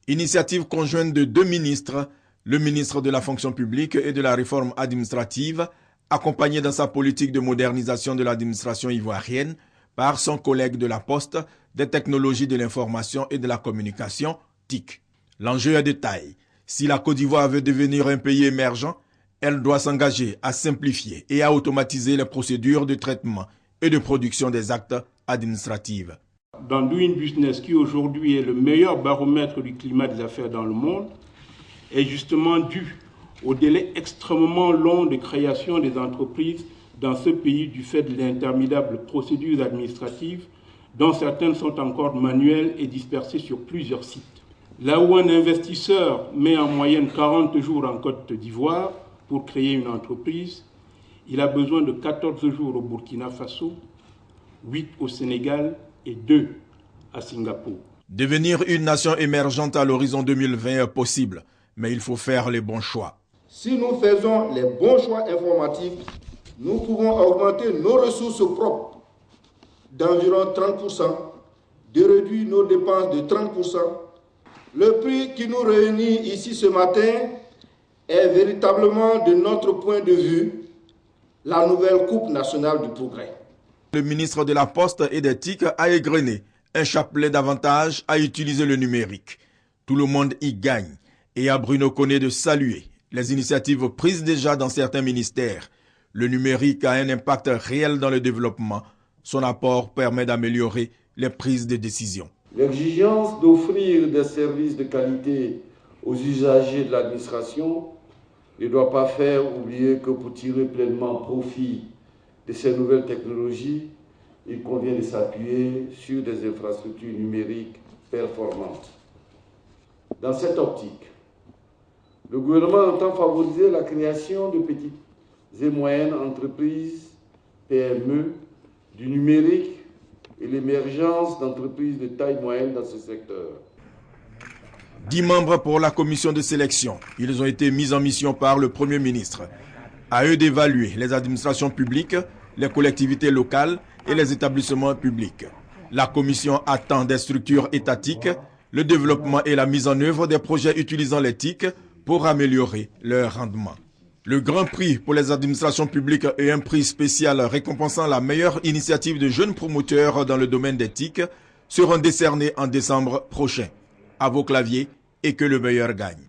Initiative conjointe de deux ministres, le ministre de la fonction publique et de la réforme administrative, accompagné dans sa politique de modernisation de l'administration ivoirienne par son collègue de la Poste, des technologies de l'information et de la communication, TIC. L'enjeu est de taille. Si la Côte d'Ivoire veut devenir un pays émergent, elle doit s'engager à simplifier et à automatiser les procédures de traitement et de production des actes administratifs. Dans Doing Business, qui aujourd'hui est le meilleur baromètre du climat des affaires dans le monde, est justement dû au délai extrêmement long de création des entreprises dans ce pays du fait de l'interminable procédures administratives dont certaines sont encore manuelles et dispersées sur plusieurs sites. Là où un investisseur met en moyenne 40 jours en Côte d'Ivoire pour créer une entreprise, il a besoin de 14 jours au Burkina Faso, 8 au Sénégal et 2 à Singapour. Devenir une nation émergente à l'horizon 2020 est possible, mais il faut faire les bons choix. Si nous faisons les bons choix informatiques, nous pouvons augmenter nos ressources propres d'environ 30%, de réduire nos dépenses de 30%. Le prix qui nous réunit ici ce matin est véritablement, de notre point de vue, la nouvelle Coupe nationale du progrès. Le ministre de la Poste et des TIC a égrené un chapelet d'avantages à utiliser le numérique. Tout le monde y gagne. Et à Bruno Koné de saluer les initiatives prises déjà dans certains ministères. Le numérique a un impact réel dans le développement. Son apport permet d'améliorer les prises de décision. L'exigence d'offrir des services de qualité aux usagers de l'administration ne doit pas faire oublier que pour tirer pleinement profit de ces nouvelles technologies, il convient de s'appuyer sur des infrastructures numériques performantes. Dans cette optique, le gouvernement entend favoriser la création de petites et moyennes entreprises, PME, du numérique et l'émergence d'entreprises de taille moyenne dans ce secteur. 10 membres pour la commission de sélection. Ils ont été mis en mission par le Premier ministre. À eux d'évaluer les administrations publiques, les collectivités locales et les établissements publics. La commission attend des structures étatiques, le développement et la mise en œuvre des projets utilisant les TIC pour améliorer leur rendement. Le grand prix pour les administrations publiques et un prix spécial récompensant la meilleure initiative de jeunes promoteurs dans le domaine des TIC seront décernés en décembre prochain. À vos claviers et que le meilleur gagne.